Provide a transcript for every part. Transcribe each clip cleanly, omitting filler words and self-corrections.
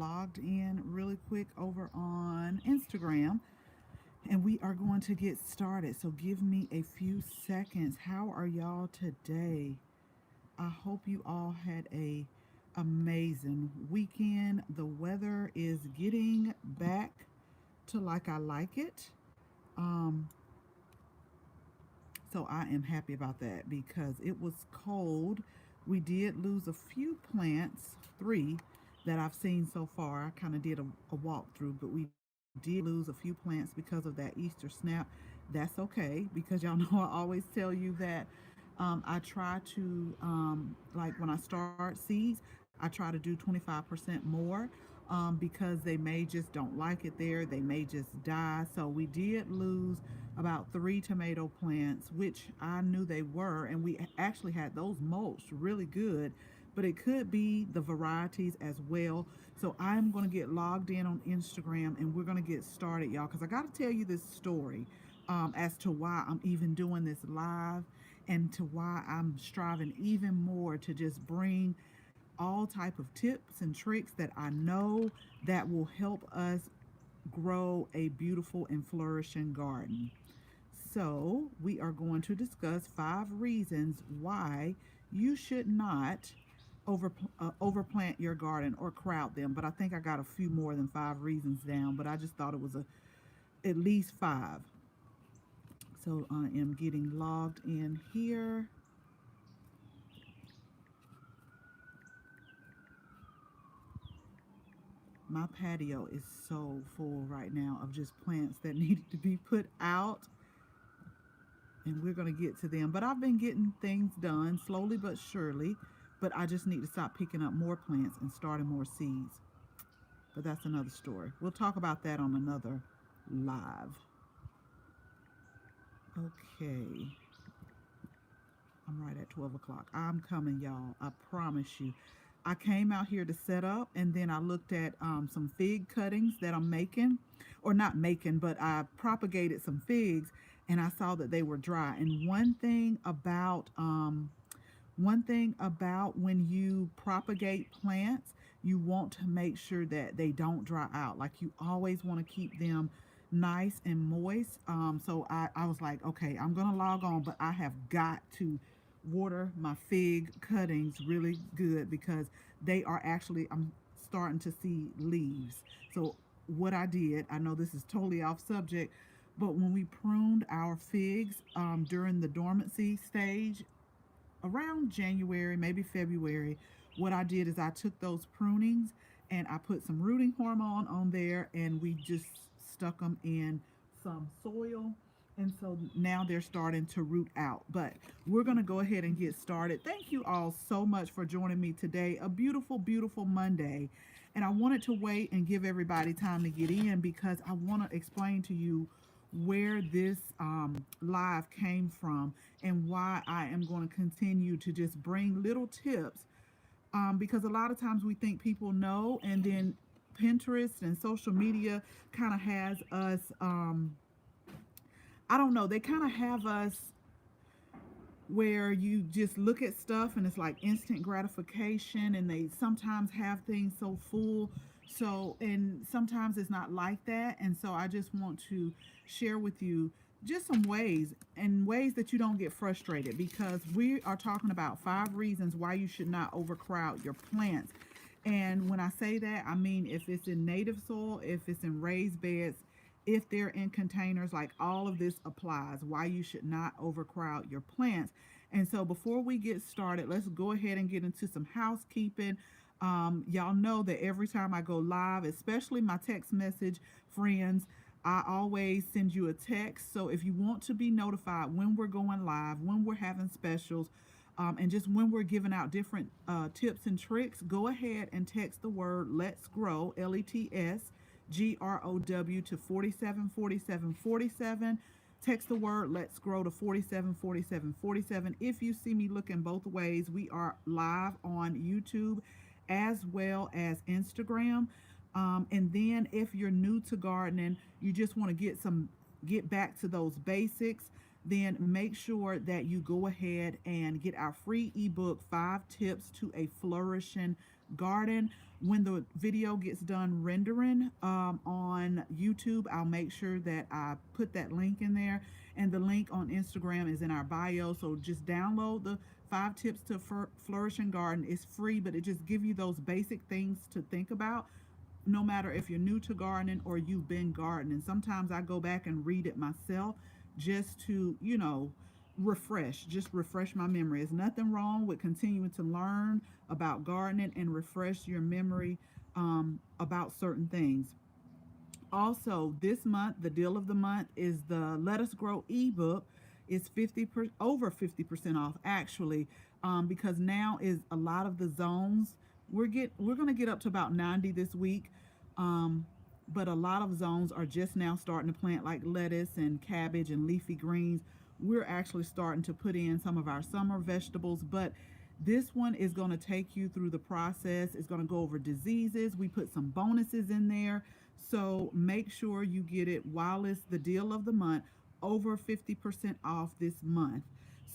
logged in really quick over on Instagram and we are going to get started. So give me a few seconds. How are y'all today? I hope you all had a amazing weekend. The weather is getting back to like I like it. Um, so I am happy about that because it was cold. We did lose a few plants, three that I've seen so far. I kind of did a walkthrough, but we did lose a few plants because of that Easter snap. That's okay because y'all know I always tell you that I try to, like when I start seeds, I try to do 25% more because they may just don't like it there. They may just die. So we did lose about three tomato plants, which I knew they were, and we actually had those mulched really good. But it could be the varieties as well. So I'm going to get logged in on Instagram and we're going to get started, y'all, because I got to tell you this story as to why I'm even doing this live and to why I'm striving even more to just bring all type of tips and tricks that I know that will help us grow a beautiful and flourishing garden. So, we are going to discuss 5 reasons why you should not overplant your garden or crowd them. But I think I got a few more than 5 reasons down, but I just thought it was at least five. So, I am getting logged in here. My patio is so full right now of just plants that needed to be put out, and we're going to get to them. But I've been getting things done slowly but surely, but I just need to stop picking up more plants and starting more seeds. But that's another story. We'll talk about that on another live. Okay. I'm right at 12 o'clock. I'm coming, y'all. I promise you. I came out here to set up and then I looked at some fig cuttings that I'm making, or not making, but I propagated some figs and I saw that they were dry. And one thing about when you propagate plants, you want to make sure that they don't dry out. Like you always want to keep them nice and moist. So I was like, okay, I'm gonna log on, but I have got to water my fig cuttings really good because they are actually I'm starting to see leaves. So what I did, I know this is totally off subject, but when we pruned our figs during the dormancy stage around January, maybe February, what I did is I took those prunings and I put some rooting hormone on there and we just stuck them in some soil. And so now they're starting to root out. But we're going to go ahead and get started. Thank you all so much for joining me today. A beautiful, beautiful Monday. And I wanted to wait and give everybody time to get in because I want to explain to you where this live came from and why I am going to continue to just bring little tips because a lot of times we think people know, and then Pinterest and social media kind of has us, I don't know, they kind of have us where you just look at stuff and it's like instant gratification, and they sometimes have things so full. So, and sometimes it's not like that. And so I just want to share with you just some ways and ways that you don't get frustrated because we are talking about 5 reasons why you should not overcrowd your plants. And when I say that, I mean if it's in native soil, if it's in raised beds, if they're in containers, like all of this applies, why you should not overcrowd your plants. And so before we get started, let's go ahead and get into some housekeeping. Y'all know that every time I go live, especially my text message friends, I always send you a text. So if you want to be notified when we're going live, when we're having specials, and just when we're giving out different tips and tricks, go ahead and text the word Let's Grow, LETSGROW, to 474747. Text the word Let's Grow to 474747. If you see me looking both ways, we are live on YouTube as well as Instagram. And then if you're new to gardening, you just want to get back to those basics, then make sure that you go ahead and get our free ebook, 5 Tips to a Flourishing Garden. When the video gets done rendering on YouTube, I'll make sure that I put that link in there. And the link on Instagram is in our bio. So just download the 5 tips to flourish and garden. It's free, but it just gives you those basic things to think about, no matter if you're new to gardening or you've been gardening. Sometimes I go back and read it myself just to, just refresh my memory. There's nothing wrong with continuing to learn about gardening and refresh your memory about certain things. Also, this month, the deal of the month is the Let Us Grow ebook. It's over 50% off actually, because now is a lot of the zones. We're gonna get up to about 90 this week, um, but a lot of zones are just now starting to plant like lettuce and cabbage and leafy greens. We're actually starting to put in some of our summer vegetables, but this one is going to take you through the process. It's going to go over diseases. We put some bonuses in there. So make sure you get it while it's the deal of the month, over 50% off this month.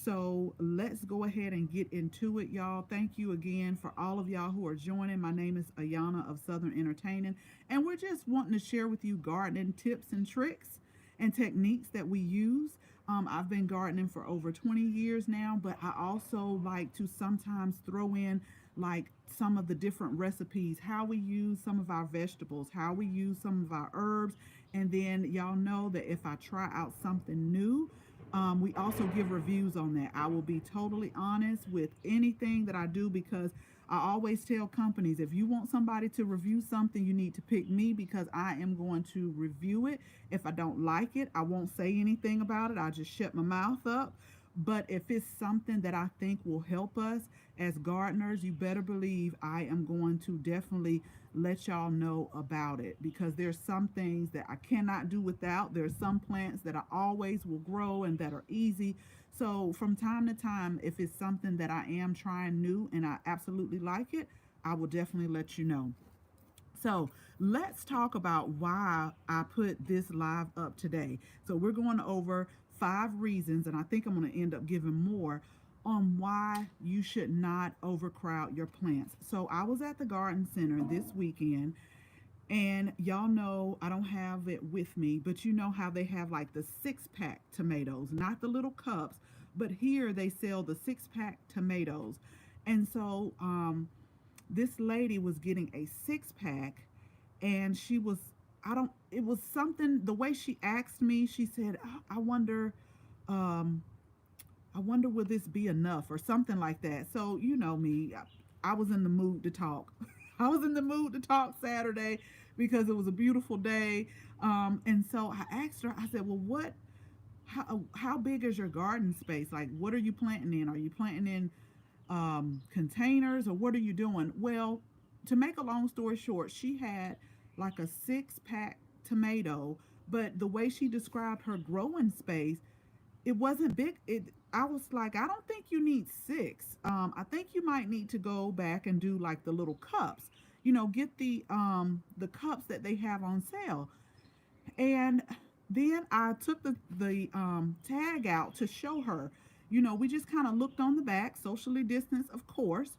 So let's go ahead and get into it, y'all. Thank you again for all of y'all who are joining. My name is Ayana of Southern Entertaining, and we're just wanting to share with you gardening tips and tricks and techniques that we use. I've been gardening for over 20 years now, but I also like to sometimes throw in like some of the different recipes, how we use some of our vegetables, how we use some of our herbs. And then y'all know that if I try out something new, we also give reviews on that. I will be totally honest with anything that I do, because I always tell companies, if you want somebody to review something, you need to pick me, because I am going to review it. If I don't like it, I won't say anything about it. I'll just shut my mouth up. But if it's something that I think will help us as gardeners, you better believe I am going to definitely let y'all know about it, because there's some things that I cannot do without. There's some plants that I always will grow and that are easy. So from time to time, if it's something that I am trying new and I absolutely like it, I will definitely let you know. So let's talk about why I put this live up today. So we're going over 5 reasons, and I think I'm going to end up giving more on why you should not overcrowd your plants. So I was at the garden center this weekend, and y'all know I don't have it with me, but you know how they have like the 6-pack tomatoes, not the little cups, but here they sell the 6-pack tomatoes. And so this lady was getting a 6-pack, and she was, I don't, it was something, the way she asked me, she said, I wonder, um, I wonder will this be enough or something like that. So you know me, I was in the mood to talk. I was in the mood to talk Saturday because it was a beautiful day. And so I asked her, I said, well, how big is your garden space? Like, what are you planting in? Are you planting in containers, or what are you doing? Well, to make a long story short, she had like a 6-pack tomato, but the way she described her growing space, it wasn't big. I was like, I don't think you need 6. I think you might need to go back and do like the little cups. Get the cups that they have on sale. And then I took the tag out to show her. We just kind of looked on the back, socially distanced, of course,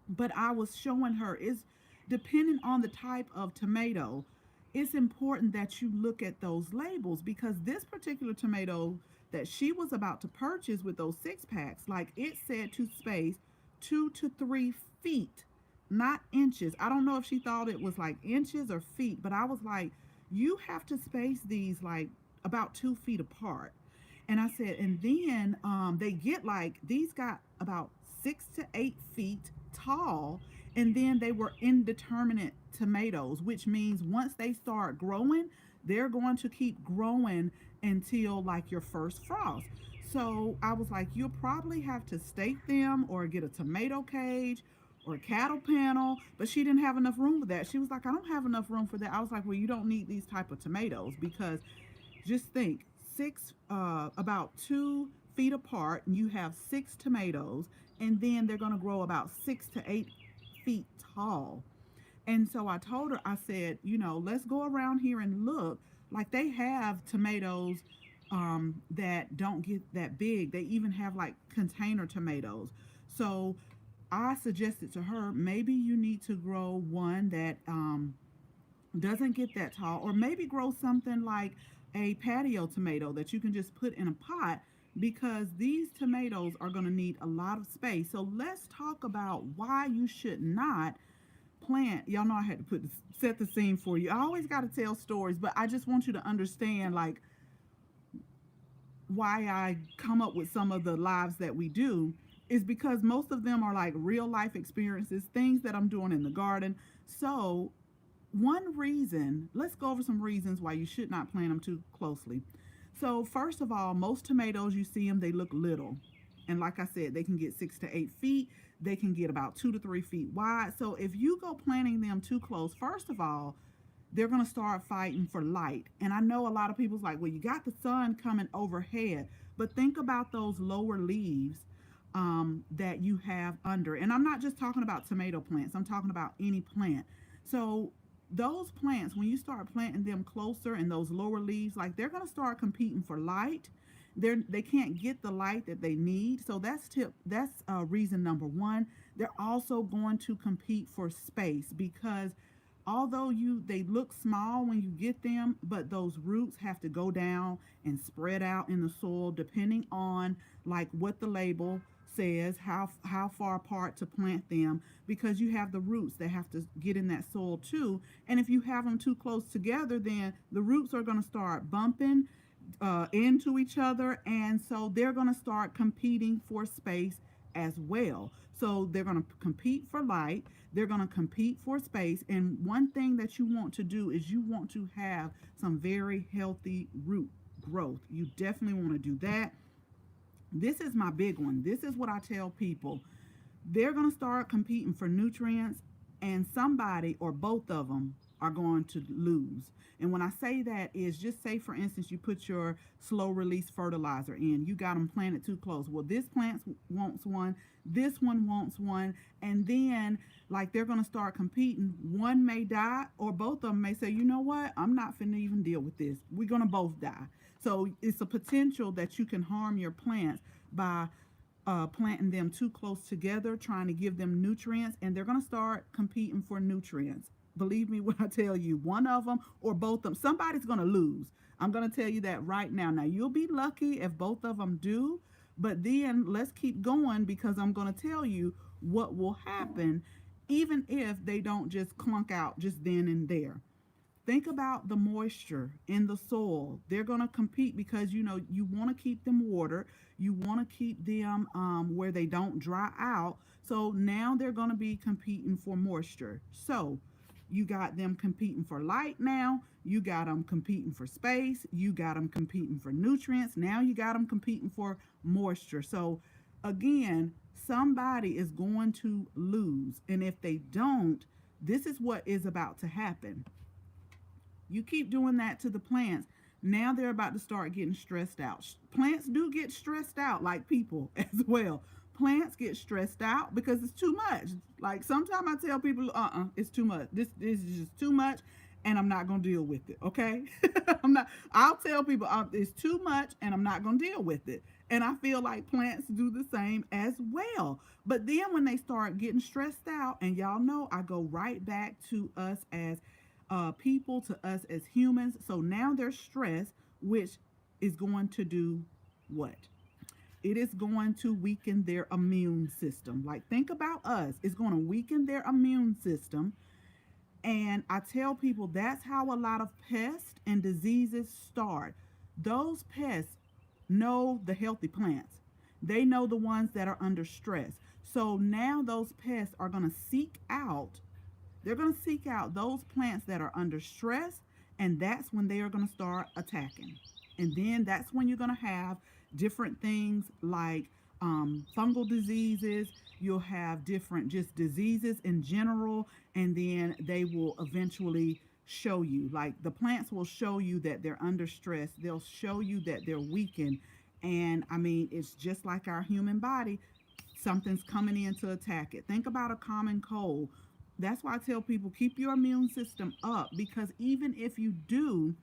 but I was showing her is depending on the type of tomato, it's important that you look at those labels, because this particular tomato that she was about to purchase with those 6-packs, like it said to space 2 to 3 feet, not inches. I don't know if she thought it was like inches or feet, but I was like, you have to space these like about 2 feet apart. And I said, and then they get like, these got about 6 to 8 feet tall. And then they were indeterminate tomatoes, which means once they start growing, they're going to keep growing until like your first frost. So I was like, you'll probably have to stake them or get a tomato cage or a cattle panel. But she didn't have enough room for that. She was like, I don't have enough room for that. I was like, well, you don't need these type of tomatoes, because just think, about 2 feet apart, and you have 6 tomatoes, and then they're going to grow about 6 to 8 feet tall. And so I told her, I said, let's go around here and look. Like they have tomatoes that don't get that big. They even have like container tomatoes. So I suggested to her maybe you need to grow one that doesn't get that tall, or maybe grow something like a patio tomato that you can just put in a pot, because these tomatoes are going to need a lot of space. So let's talk about why you should not plant. Y'all know I had to set the scene for you. I always got to tell stories, but I just want you to understand like why I come up with some of the lives that we do is because most of them are like real life experiences, things that I'm doing in the garden. So one reason, let's go over some reasons why you should not plant them too closely. So, first of all, most tomatoes, you see them, they look little. And like I said, they can get 6 to 8 feet. They can get about 2 to 3 feet wide. So, if you go planting them too close, first of all, they're going to start fighting for light. And I know a lot of people's like, well, you got the sun coming overhead, but think about those lower leaves that you have under. And I'm not just talking about tomato plants, I'm talking about any plant. So those plants, when you start planting them closer and those lower leaves, like they're going to start competing for light. They can't get the light that they need. So that's reason number one. They're also going to compete for space, because although they look small when you get them, but those roots have to go down and spread out in the soil depending on like what the label says, how far apart to plant them, because you have the roots that have to get in that soil too. And if you have them too close together, then the roots are going to start bumping into each other, and so they're going to start competing for space as well. So they're going to compete for light, they're going to compete for space, and one thing that you want to do is you want to have some very healthy root growth. You definitely want to do that. This is my big one. This is what I tell people. They're going to start competing for nutrients, and somebody or both of them are going to lose. And when I say that is, just say for instance you put your slow release fertilizer in, you got them planted too close. Well, this plant wants one, this one wants one, and then like they're going to start competing. One may die, or both of them may say, you know what, I'm not finna even deal with this, we're going to both die. So it's a potential that you can harm your plants by planting them too close together, trying to give them nutrients, and they're going to start competing for nutrients. Believe me when I tell you, one of them or both of them, somebody's going to lose. I'm going to tell you that right now. Now, you'll be lucky if both of them do, but then let's keep going, because I'm going to tell you what will happen even if they don't just clunk out just then and there. Think about the moisture in the soil. They're going to compete because you want to keep them watered. You want to keep them where they don't dry out. So now they're going to be competing for moisture. So you got them competing for light now. You got them competing for space. You got them competing for nutrients. Now you got them competing for moisture. So again, somebody is going to lose. And if they don't, this is what is about to happen. You keep doing that to the plants. Now they're about to start getting stressed out. Plants do get stressed out like people as well. Plants get stressed out because it's too much. Like sometimes I tell people, it's too much. This is just too much, and I'm not gonna deal with it. Okay, I'll tell people it's too much, and I'm not gonna deal with it. And I feel like plants do the same as well. But then when they start getting stressed out, and y'all know I go right back to us as people, to us as humans. So now they're stressed, which is going to do what? It is going to weaken their immune system. Like, think about us. It's going to weaken their immune system. And I tell people that's how a lot of pests and diseases start. Those pests know the healthy plants. They know the ones that are under stress. So now those pests are going to seek out, they're going to seek out those plants that are under stress, and that's when they are going to start attacking. And then that's when you're going to have different things like fungal diseases. You'll have different just diseases in general, and then they will eventually show you, like the plants will show you that they're under stress. They'll show you that they're weakened. And I mean, it's just like our human body. Something's coming in to attack it. Think about a common cold. That's why I tell people keep your immune system up, because even if you do,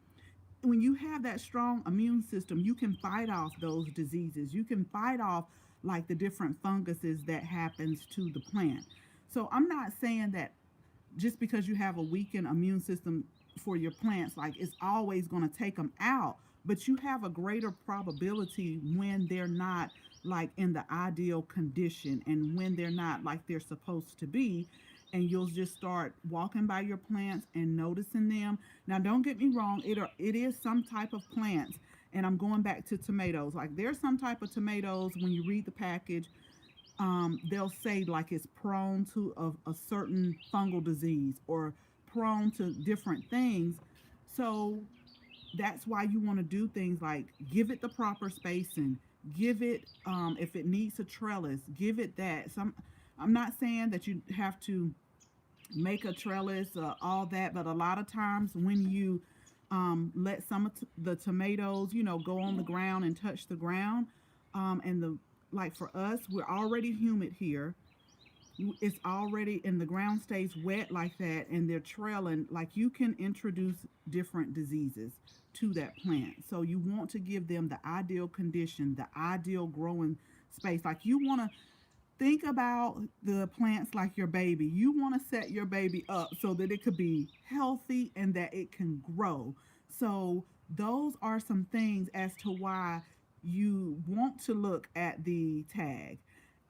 when you have that strong immune system, you can fight off those diseases. You can fight off like the different funguses that happens to the plant. So I'm not saying that just because you have a weakened immune system for your plants, like it's always going to take them out, but you have a greater probability when they're not like in the ideal condition and when they're not like they're supposed to be. And you'll just start walking by your plants and noticing them. Now, don't get me wrong, it is some type of plants. And I'm going back to tomatoes. Like there's some type of tomatoes when you read the package, they'll say like it's prone to a certain fungal disease or prone to different things. So that's why you want to do things like give it the proper spacing, give it if it needs a trellis, give it that. Some I'm not saying that you have to make a trellis, all that, but a lot of times when you let some of the tomatoes, go on the ground and touch the ground, and the like for us, we're already humid here. It's already and the ground stays wet like that, and they're trailing. Like you can introduce different diseases to that plant. So you want to give them the ideal condition, the ideal growing space. Like you want to think about the plants like your baby. You want to set your baby up so that it could be healthy and that it can grow. So those are some things as to why you want to look at the tag,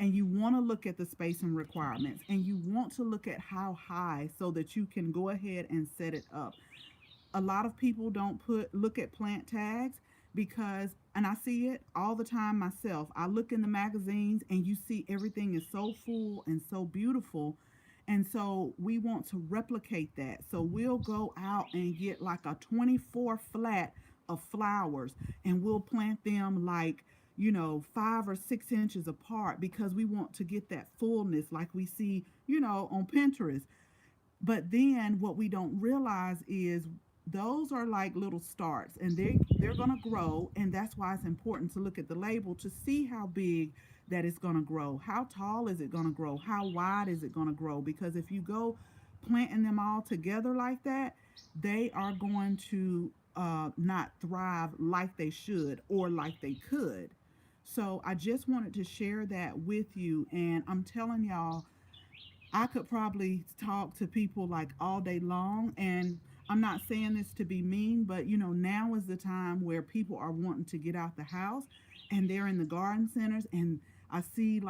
and you want to look at the spacing requirements, and you want to look at how high so that you can go ahead and set it up. A lot of people don't put look at plant tags because, and I see it all the time myself. I look in the magazines and you see everything is so full and so beautiful, and so we want to replicate that. So we'll go out and get like a 24 flat of flowers, and we'll plant them like 5 or 6 inches apart because we want to get that fullness like we see on Pinterest. But then what we don't realize is those are like little starts, and they're going to grow, and that's why it's important to look at the label to see how big that it's going to grow. How tall is it going to grow? How wide is it going to grow? Because if you go planting them all together like that, they are going to not thrive like they should or like they could. So I just wanted to share that with you, and I'm telling y'all, I could probably talk to people like all day long. And I'm not saying this to be mean, but now is the time where people are wanting to get out the house and they're in the garden centers. And I see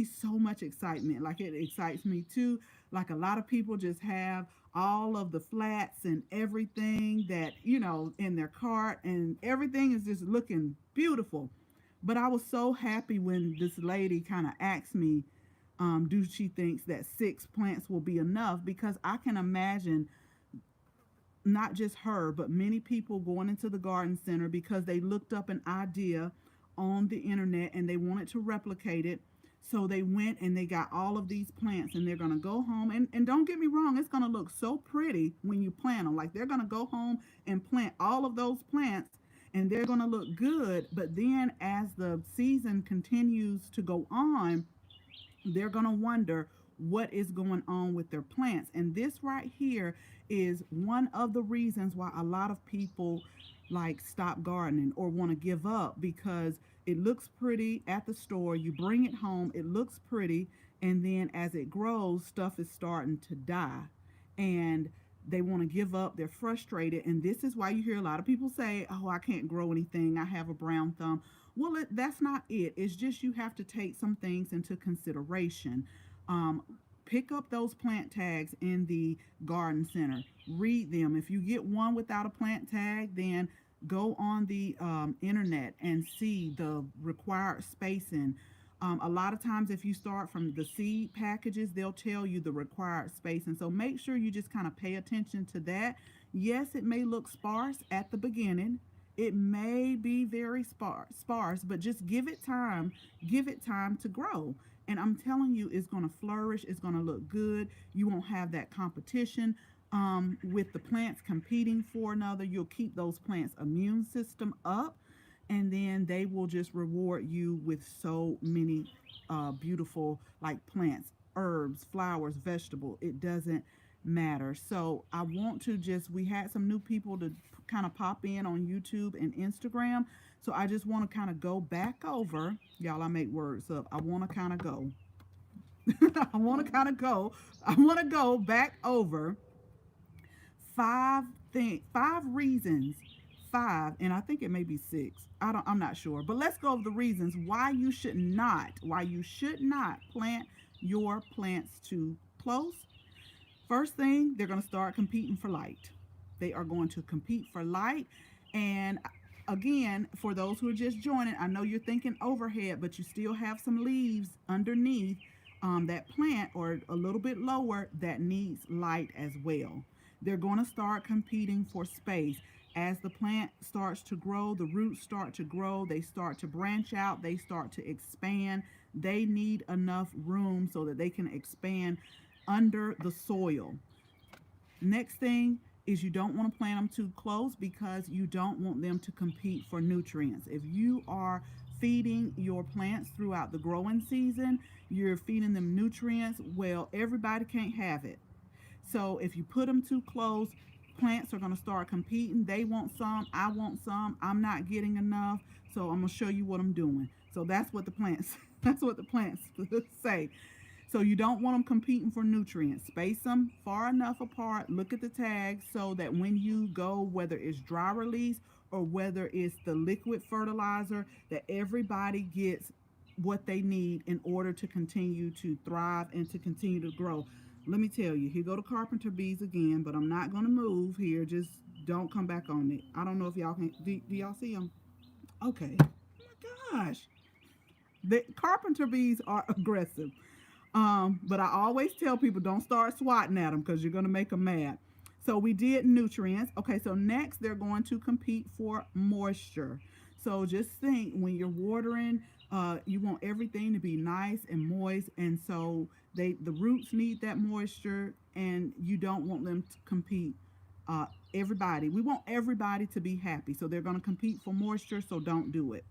so much excitement. Like it excites me too. Like a lot of people just have all of the flats and everything that, in their cart, and everything is just looking beautiful. But I was so happy when this lady kind of asked me, do she thinks that 6 plants will be enough? Because I can imagine not just her, but many people going into the garden center because they looked up an idea on the internet and they wanted to replicate it. So they went and they got all of these plants, and they're going to go home. And don't get me wrong, it's going to look so pretty when you plant them. Like they're going to go home and plant all of those plants, and they're going to look good. But then as the season continues to go on, they're going to wonder what is going on with their plants. And this right here is one of the reasons why a lot of people like stop gardening or want to give up, because it looks pretty at the store. You bring it home, it looks pretty, and then as it grows, stuff is starting to die. And they want to give up, they're frustrated, and this is why you hear a lot of people say, oh, I can't grow anything, I have a brown thumb. Well, that's not it. It's just you have to take some things into consideration. Um, Pick up those plant tags in the garden center. Read them. If you get one without a plant tag, then go on the internet and see the required spacing. A lot of times, if you start from the seed packages, they'll tell you the required spacing. So make sure you just kind of pay attention to that. Yes, it may look sparse at the beginning. It may be very sparse, but just give it time. Give it time to grow. And I'm telling you, it's going to flourish. It's going to look good. You won't have that competition with the plants competing for another. You'll keep those plants' immune system up, and then they will just reward you with so many beautiful like plants, herbs, flowers, vegetable. It doesn't matter. So I want to just, we had some new people to kind of pop in on YouTube and Instagram. So I just want to kind of go back over, y'all, I make words up. I want to kind of go. I want to kind of go. I want to go back over five reasons, five, and I think it may be six. I'm not sure, but let's go over the reasons why you should not plant your plants too close. First thing, they're going to start competing for light. They are going to compete for light. And again, for those who are just joining, I know you're thinking overhead, but you still have some leaves underneath that plant or a little bit lower that needs light as well. They're going to start competing for space. As the plant starts to grow, the roots start to grow, they start to branch out, they start to expand. They need enough room so that they can expand under the soil. Next thing is you don't want to plant them too close because you don't want them to compete for nutrients. If you are feeding your plants throughout the growing season, you're feeding them nutrients, well, everybody can't have it. So if you put them too close, plants are going to start competing. They want some, I want some, I'm not getting enough. So I'm going to show you what I'm doing. So that's what the plants that's what the plants say. So you don't want them competing for nutrients. Space them far enough apart. Look at the tags so that when you go, whether it's dry release or whether it's the liquid fertilizer, that everybody gets what they need in order to continue to thrive and to continue to grow. Let me tell you, here go the carpenter bees again, but I'm not going to move here. Just don't come back on me. I don't know if y'all can, do y'all see them? Okay. Oh my gosh. The carpenter bees are aggressive. But I always tell people don't start swatting at them because you're going to make them mad. So we did nutrients. Okay, so next they're going to compete for moisture. So just think when you're watering, you want everything to be nice and moist, and so the roots need that moisture, and you don't want them to compete. Uh, everybody, we want everybody to be happy, so they're going to compete for moisture. So don't do it.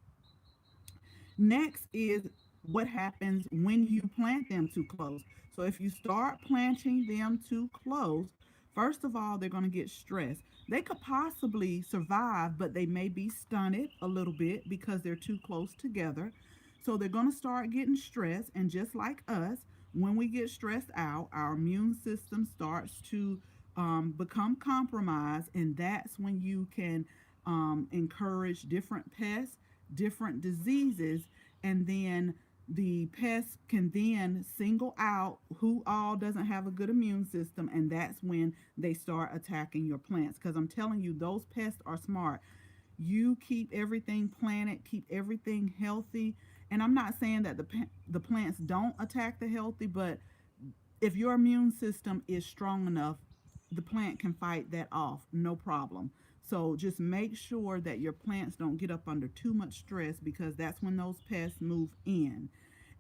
Next is what happens when you plant them too close. So if you start planting them too close, first of all, they're going to get stressed. They could possibly survive, but they may be stunted a little bit because they're too close together. So they're going to start getting stressed. And just like us, when we get stressed out, our immune system starts to become compromised. And that's when you can encourage different pests, different diseases, and then the pests can then single out who all doesn't have a good immune system, and that's when they start attacking your plants. Because I'm telling you, those pests are smart. You keep everything planted, keep everything healthy, and I'm not saying that the plants don't attack the healthy, but if your immune system is strong enough, the plant can fight that off, no problem. So just make sure that your plants don't get up under too much stress because that's when those pests move in.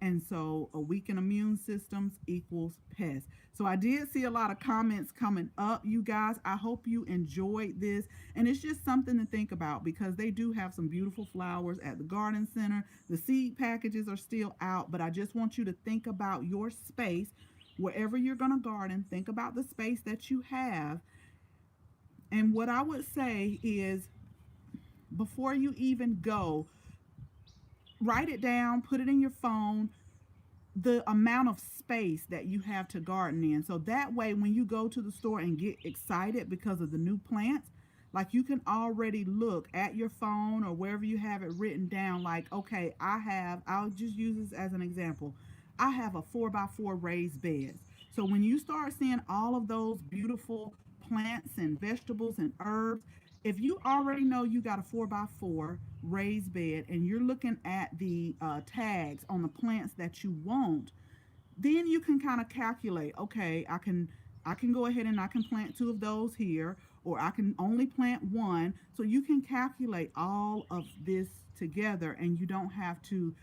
And so a weakened immune systems equals pests. So I did see a lot of comments coming up, you guys. I hope you enjoyed this. And it's just something to think about because they do have some beautiful flowers at the garden center. The seed packages are still out, but I just want you to think about your space. Wherever you're going to garden, think about the space that you have. And what I would say is before you even go, write it down, put it in your phone, the amount of space that you have to garden in. So that way, when you go to the store and get excited because of the new plants, like you can already look at your phone or wherever you have it written down, like, okay, I'll just use this as an example. I have a 4x4 raised bed. So when you start seeing all of those beautiful plants and vegetables and herbs, if you already know you got a 4x4 raised bed and you're looking at the tags on the plants that you want, then you can kind of calculate, okay, I can go ahead and I can plant two of those here, or I can only plant one. So you can calculate all of this together, and you don't have to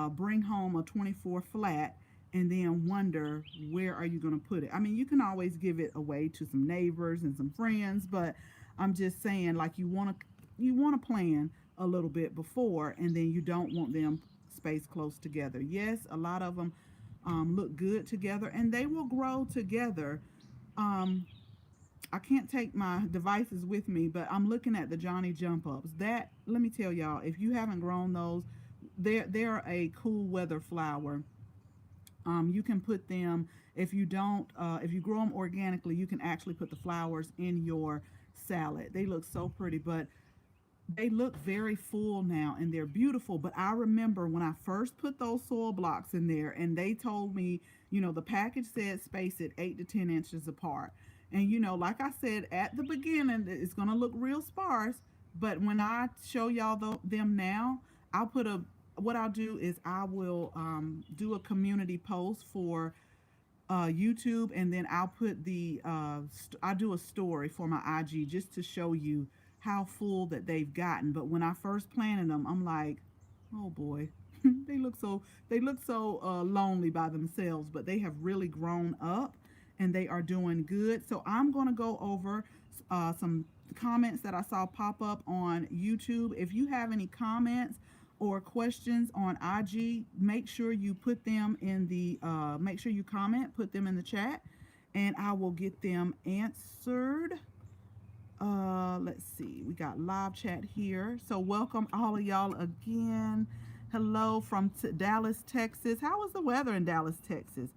bring home a 24 flat and then wonder where are you going to put it. I mean, you can always give it away to some neighbors and some friends, but I'm just saying, like, you want to plan a little bit before, and then you don't want them spaced close together. Yes, a lot of them look good together, and they will grow together Um, I can't take my devices with me, but I'm looking at the Johnny Jump Ups. That, let me tell y'all, if you haven't grown those, they're a cool weather flower. You can put them, if you don't, if you grow them organically, you can actually put the flowers in your salad. They look so pretty, but they look very full now and they're beautiful. But I remember when I first put those soil blocks in there and they told me, the package said space it 8 to 10 inches apart. And like I said at the beginning, it's going to look real sparse. But when I show y'all them now, I'll put a, what I'll do is I will do a community post for YouTube, and then I'll put I'll do a story for my IG just to show you how full that they've gotten. But when I first planted them, I'm like, oh boy, they look so lonely by themselves, but they have really grown up and they are doing good. So I'm gonna go over some comments that I saw pop up on YouTube. If you have any comments or questions on IG, make sure you put them in the make sure you comment, put them in the chat, and I will get them answered. Let's see, we got live chat here. So welcome all of y'all again. Hello from Dallas, Texas. How is the weather in Dallas, Texas?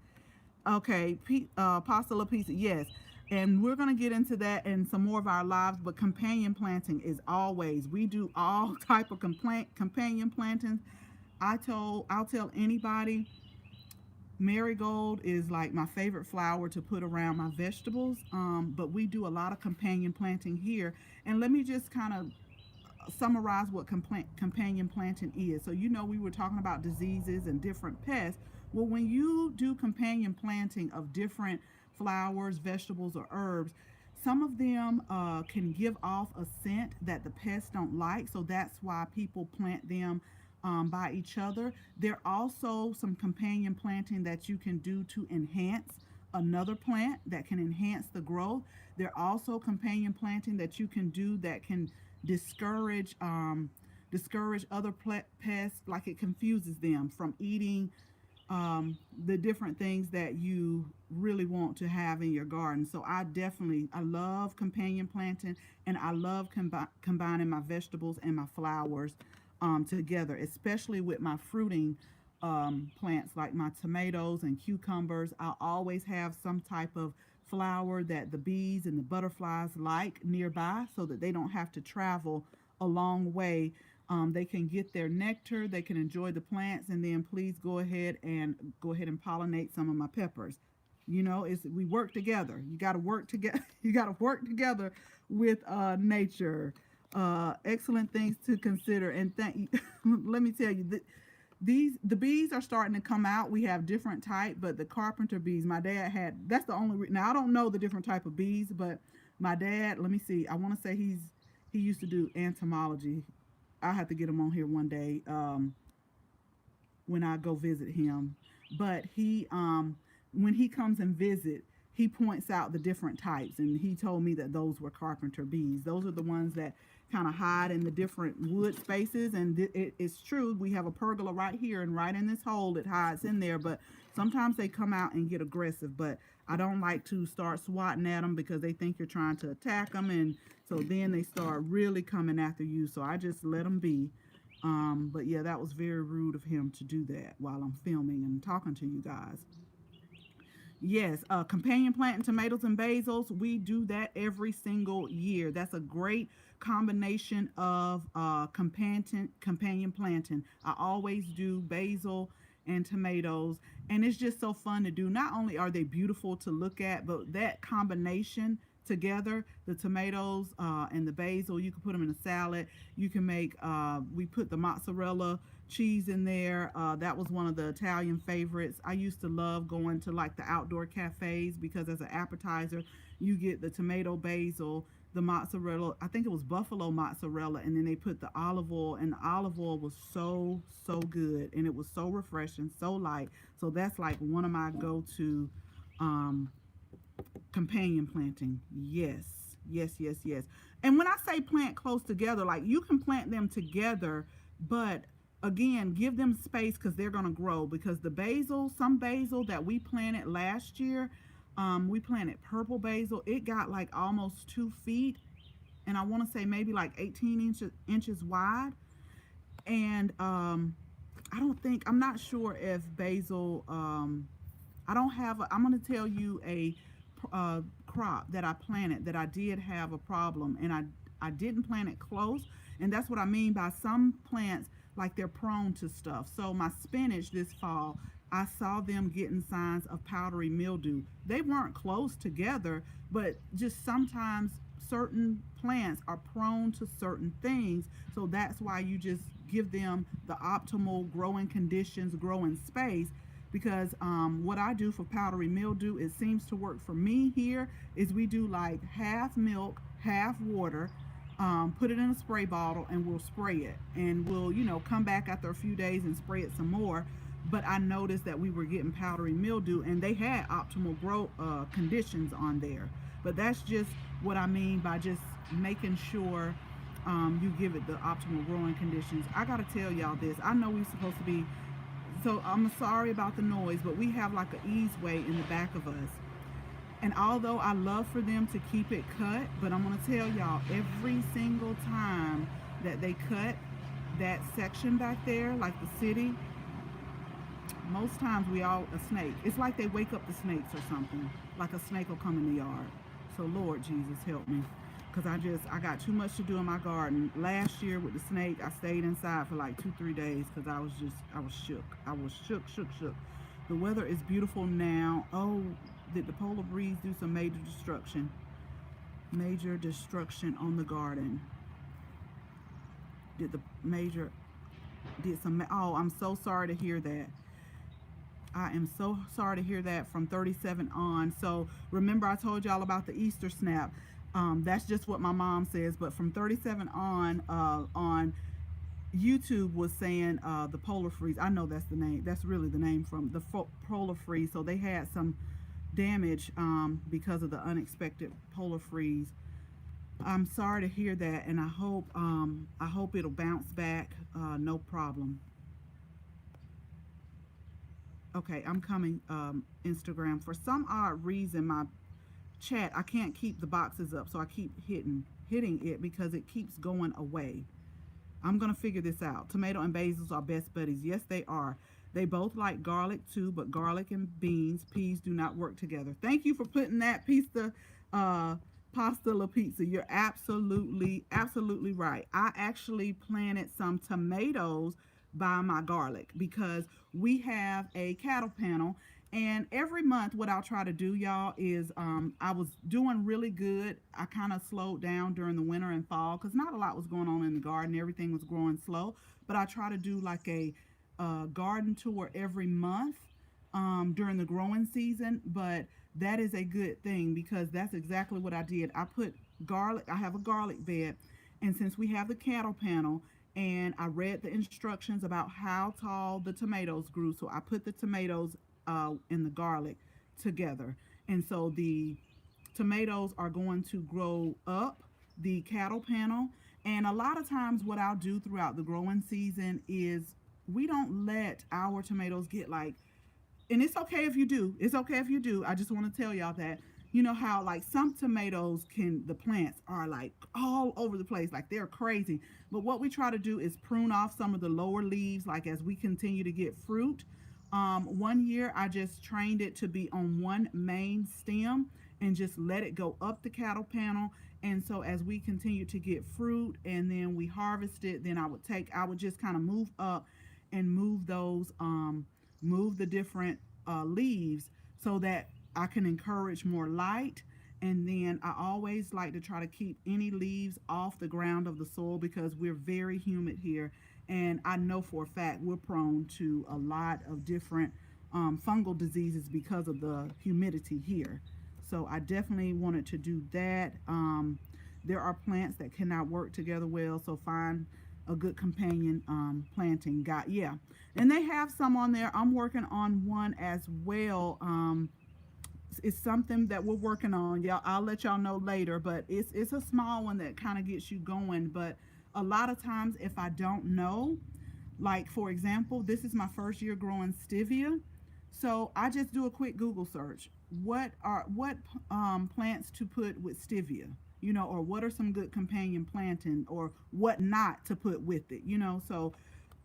Okay, pasta la pizza, yes. And we're gonna get into that in some more of our lives. But companion planting is always, we do all type of companion plantings. I'll tell anybody, marigold is like my favorite flower to put around my vegetables. But we do a lot of companion planting here. And let me just kind of summarize what companion planting is. So, we were talking about diseases and different pests. Well, when you do companion planting of different flowers, vegetables, or herbs, some of them can give off a scent that the pests don't like. So that's why people plant them by each other. There are also some companion planting that you can do to enhance another plant that can enhance the growth. There are also companion planting that you can do that can discourage other pests, like it confuses them from eating the different things that you really want to have in your garden. So I love companion planting, and I love combining my vegetables and my flowers together, especially with my fruiting plants like my tomatoes and cucumbers. I always have some type of flower that the bees and the butterflies like nearby so that they don't have to travel a long way. They can get their nectar, they can enjoy the plants, and then please go ahead and pollinate some of my peppers. We work together. You got to work together. You got to work together with nature. Excellent things to consider. And let me tell you that the bees are starting to come out. We have different type, but the carpenter bees, my dad had. That's the only. Now I don't know the different type of bees, but my dad. Let me see. I want to say he used to do entomology. I have to get him on here one day when I go visit him. But when he comes and visit, he points out the different types, and he told me that those were carpenter bees. Those are the ones that kind of hide in the different wood spaces, and it's true. We have a pergola right here, and right in this hole, it hides in there. But sometimes they come out and get aggressive. But I don't like to start swatting at them because they think you're trying to attack them, and so then they start really coming after you. So I just let them be. But yeah, that was very rude of him to do that while I'm filming and talking to you guys. Yes, companion planting tomatoes and basils. We do that every single year. That's a great combination of companion planting. I always do basil and tomatoes, and it's just so fun to do. Not only are they beautiful to look at, but that combination together, the tomatoes and the basil, you can put them in a salad. You can make. We put the mozzarella cheese in there. That was one of the Italian favorites. I used to love going to like the outdoor cafes because as an appetizer, you get the tomato basil, the mozzarella. I think it was buffalo mozzarella, and then they put the olive oil, and the olive oil was so good, and it was so refreshing, so light. So that's like one of my go-to um, companion planting. Yes, yes, yes, yes. And when I say plant close together, like you can plant them together, but again, give them space because they're going to grow. Because some basil that we planted last year, We planted purple basil. It got like almost 2 feet, and I want to say maybe like 18 inches wide. And I don't think, I'm not sure if basil, I don't have, I'm going to tell you a crop that I planted that I did have a problem, and I didn't plant it close. And that's what I mean by some plants, like they're prone to stuff. So my spinach this fall, I saw them getting signs of powdery mildew. They weren't close together, but just sometimes certain plants are prone to certain things. So that's why you just give them the optimal growing conditions, growing space. Because what I do for powdery mildew, it seems to work for me here, is we do like half milk, half water, put it in a spray bottle, and we'll spray it. And we'll, come back after a few days and spray it some more. But I noticed that we were getting powdery mildew, and they had optimal grow conditions on there. But that's just what I mean by just making sure you give it the optimal growing conditions. I gotta tell y'all this. I know we're supposed to be, so I'm sorry about the noise, but we have like an easeway in the back of us. And although I love for them to keep it cut, but I'm gonna tell y'all, every single time that they cut that section back there, like the city, most times a snake. It's like they wake up the snakes or something. Like a snake will come in the yard. So Lord Jesus, help me. Because I got too much to do in my garden. Last year with the snake, I stayed inside for like 2-3 days because I was shook. I was shook. The weather is beautiful now. Oh, did the polar breeze do some major destruction? Major destruction on the garden. Oh, I'm so sorry to hear that. I am so sorry to hear that from 37 on. So remember I told y'all about the Easter snap. That's just what my mom says. But from 37 on YouTube was saying the polar freeze. I know that's the name. That's really the name from the polar freeze. So they had some damage because of the unexpected polar freeze. I'm sorry to hear that, and I hope it'll bounce back. No problem. Okay, I'm coming. Instagram. For some odd reason, my chat, I can't keep the boxes up, so I keep hitting it because it keeps going away. I'm gonna figure this out. Tomato and basils are best buddies. Yes, they are. They both like garlic too, but garlic and peas do not work together. Thank you for putting that pasta la pizza. You're absolutely right. I actually planted some tomatoes by my garlic because we have a cattle panel. And every month, what I'll try to do, y'all, is I was doing really good. I kind of slowed down during the winter and fall because not a lot was going on in the garden. Everything was growing slow. But I try to do like a garden tour every month during the growing season. But that is a good thing because that's exactly what I did. I put garlic, I have a garlic bed. And since we have the cattle panel, and I read the instructions about how tall the tomatoes grew, so I put the tomatoes and the garlic together. And so the tomatoes are going to grow up the cattle panel. And a lot of times, what I'll do throughout the growing season is we don't let our tomatoes get like, and it's okay if you do. It's okay if you do. I just want to tell y'all that. You know how like some tomatoes the plants are like all over the place, like they're crazy. But what we try to do is prune off some of the lower leaves, like as we continue to get fruit. One year I just trained it to be on one main stem and just let it go up the cattle panel. And so as we continue to get fruit and then we harvest it, then I would just kind of move up and move the different leaves so that I can encourage more light. And then I always like to try to keep any leaves off the ground of the soil because we're very humid here. And I know for a fact we're prone to a lot of different fungal diseases because of the humidity here. So I definitely wanted to do that. There are plants that cannot work together well, so find a good companion planting. Yeah, and they have some on there. I'm working on one as well. It's something that we're working on. Y'all, I'll let y'all know later, but it's a small one that kind of gets you going. But a lot of times, if I don't know, like for example, this is my first year growing stevia, so I just do a quick Google search. what plants to put with stevia, or what are some good companion planting, or what not to put with it, so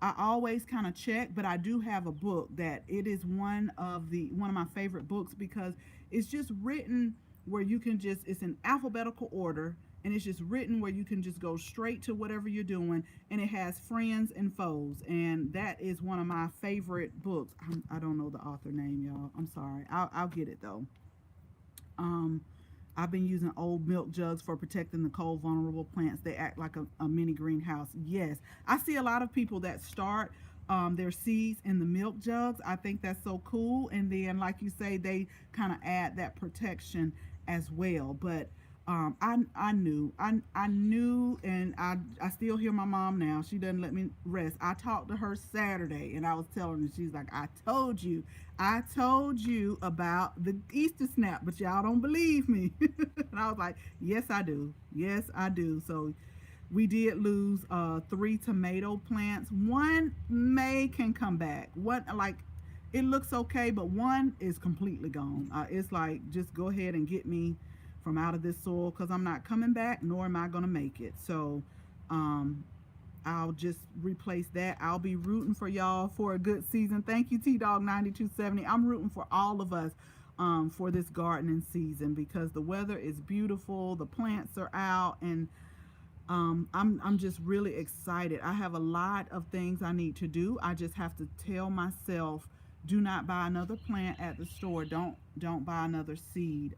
I always kind of check. But I do have a book that it is one of my favorite books, because it's just written where you can just it's in alphabetical order, and it's just written where you can just go straight to whatever you're doing, and it has friends and foes, and that is one of my favorite books. I don't know the author name, y'all. I'm sorry. I'll get it though. um I've been using old milk jugs for protecting the cold, vulnerable plants. They act like a mini greenhouse. Yes, I see a lot of people that start their seeds in the milk jugs. I think that's so cool. And then, like you say, they kind of add that protection as well. But I knew, and I still hear my mom now. She doesn't let me rest. I talked to her Saturday, and I was telling her, she's like, I told you about the Easter snap, but y'all don't believe me. And I was like, yes, I do. Yes, I do. So we did lose three tomato plants. One may can come back. What, like, it looks okay, but one is completely gone. It's like, just go ahead and get me from out of this soil, because I'm not coming back, nor am I going to make it. So um, I'll just replace that. I'll be rooting for y'all for a good season. Thank you, T Dog 9270. I'm rooting for all of us for this gardening season, because the weather is beautiful, the plants are out, and I'm just really excited. I have a lot of things I need to do. I just have to tell myself, do not buy another plant at the store. Don't buy another seed.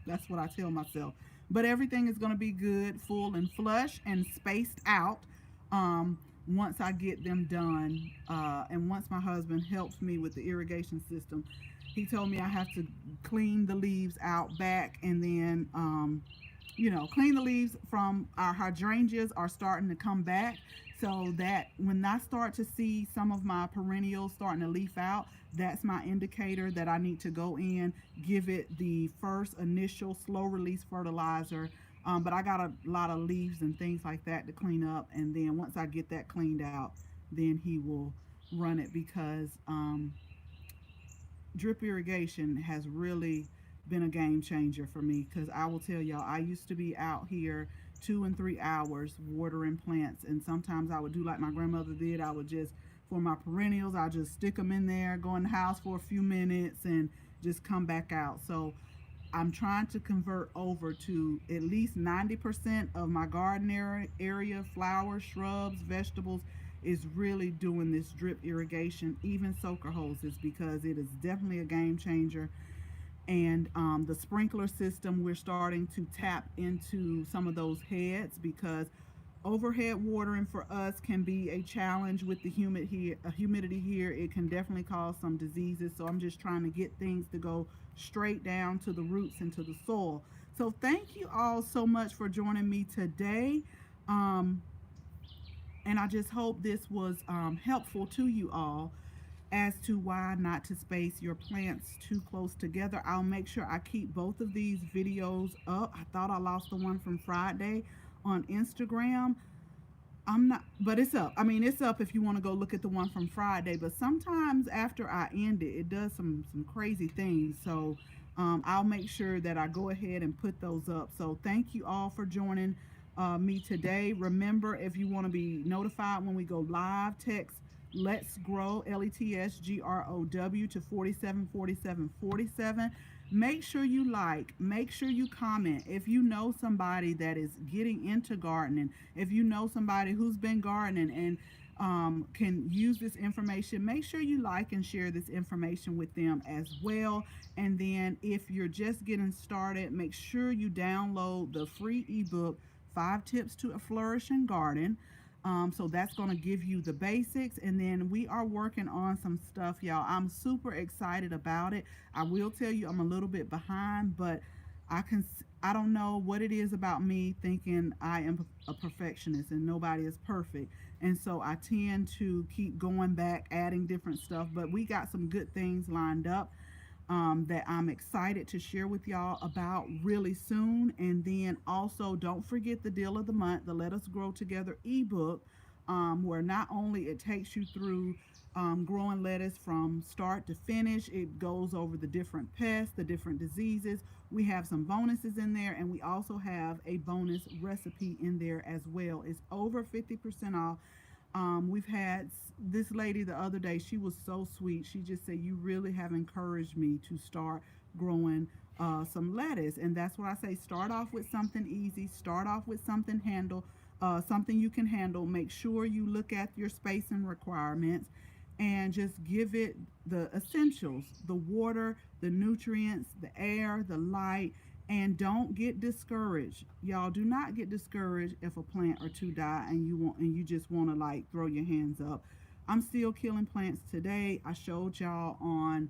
That's what I tell myself. But everything is going to be good, full and flush and spaced out once I get them done. And once my husband helps me with the irrigation system, he told me I have to clean the leaves out back, and then clean the leaves from our hydrangeas are starting to come back, so that when I start to see some of my perennials starting to leaf out, that's my indicator that I need to go in, give it the first initial slow release fertilizer. But I got a lot of leaves and things like that to clean up, and then once I get that cleaned out, then he will run it, because drip irrigation has really been a game changer for me, because I will tell y'all, I used to be out here 2 and 3 hours watering plants, and sometimes I would do like my grandmother did. I would just, for my perennials, I just stick them in there, go in the house for a few minutes, and just come back out. So I'm trying to convert over to at least 90% of my garden area, flowers, shrubs, vegetables, is really doing this drip irrigation, even soaker hoses, because it is definitely a game changer. And the sprinkler system, we're starting to tap into some of those heads, because overhead watering for us can be a challenge with the humidity here. It can definitely cause some diseases. So I'm just trying to get things to go straight down to the roots and to the soil. So thank you all so much for joining me today. Um, and I just hope this was helpful to you all as to why not to space your plants too close together. I'll make sure I keep both of these videos up. I thought I lost the one from Friday on Instagram. I'm not, but it's up. I mean, it's up if you want to go look at the one from Friday. But sometimes after I end it, it does some crazy things. So I'll make sure that I go ahead and put those up. So thank you all for joining me today. Remember, if you want to be notified when we go live, text Let's Grow, LETSGROW, to 474747. Make sure you like, make sure you comment. If you know somebody that is getting into gardening, if you know somebody who's been gardening and can use this information, make sure you like and share this information with them as well. And then if you're just getting started, make sure you download the free ebook, 5 Tips to a Flourishing Garden. So that's going to give you the basics. And then we are working on some stuff, y'all. I'm super excited about it. I will tell you I'm a little bit behind, but I don't know what it is about me thinking I am a perfectionist and nobody is perfect. And so I tend to keep going back, adding different stuff. But we got some good things lined up that I'm excited to share with y'all about really soon. And then also, don't forget the deal of the month, the Let Us Grow Together ebook. where not only it takes you through growing lettuce from start to finish, it goes over the different pests, the different diseases. We have some bonuses in there, and we also have a bonus recipe in there as well. It's over 50% off. We've had this lady the other day. She was so sweet. She just said, "You really have encouraged me to start growing some lettuce." And that's what I say. Start off with something easy. Start off with something you can handle. Make sure you look at your spacing requirements and just give it the essentials: the water, the nutrients, the air, the light. And don't get discouraged, y'all. Do not get discouraged if a plant or two die and you just want to like throw your hands up. I'm still killing plants today. I showed y'all on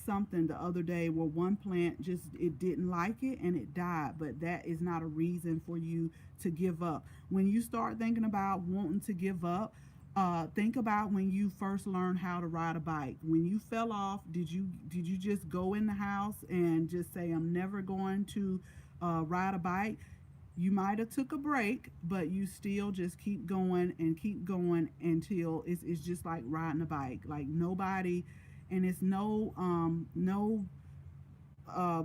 something the other day where one plant just it didn't like it and it died, but that is not a reason for you to give up. When you start thinking about wanting to give up, think about when you first learned how to ride a bike. When you fell off, did you just go in the house and just say, "I'm never going to ride a bike"? You might have took a break, but you still just keep going until it's just like riding a bike. Like nobody, and it's no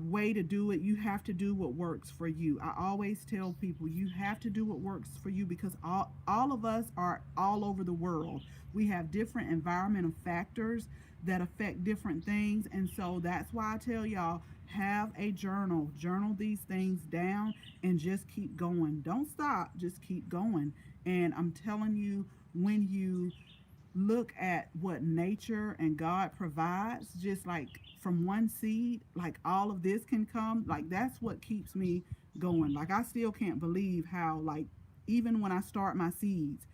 way to do it. You have to do what works for you. I always tell people you have to do what works for you because all of us are all over the world. We have different environmental factors that affect different things. And so that's why I tell y'all, have a journal. Journal these things down and just keep going. Don't stop, just keep going. And I'm telling you, when you look at what nature and God provides, just like from one seed, like all of this can come. Like that's what keeps me going. Like I still can't believe how, like, even when I start my seeds,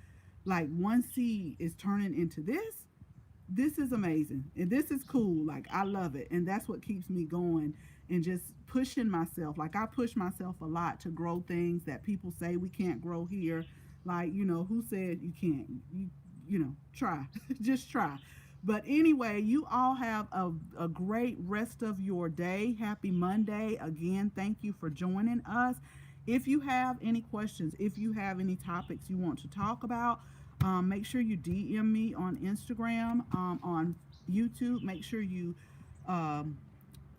like one seed is turning into this. This is amazing and this is cool. Like I love it, and that's what keeps me going and just pushing myself. Like I push myself a lot to grow things that people say we can't grow here. Like, who said you can't? Try. Just try. But anyway, you all have a great rest of your day. Happy Monday. Again, thank you for joining us. If you have any questions, if you have any topics you want to talk about, make sure you DM me on Instagram, on YouTube. Make sure you um,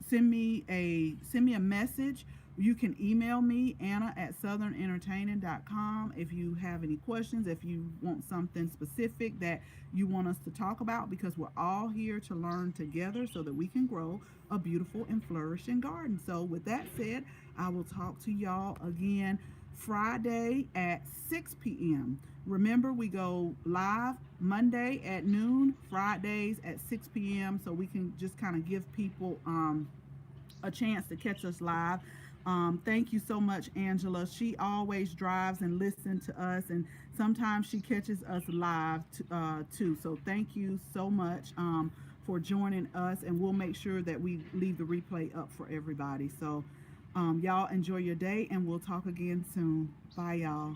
send me a message. You can email me, Anna at southernentertaining.com, if you have any questions, if you want something specific that you want us to talk about, because we're all here to learn together so that we can grow a beautiful and flourishing garden. So with that said, I will talk to y'all again Friday at 6 p.m. Remember, we go live Monday at noon, Fridays at 6 p.m. so we can just kind of give people a chance to catch us live. Thank you so much, Angela. She always drives and listens to us, and sometimes she catches us live too. So thank you so much for joining us, and we'll make sure that we leave the replay up for everybody. So y'all enjoy your day, and we'll talk again soon. Bye, y'all.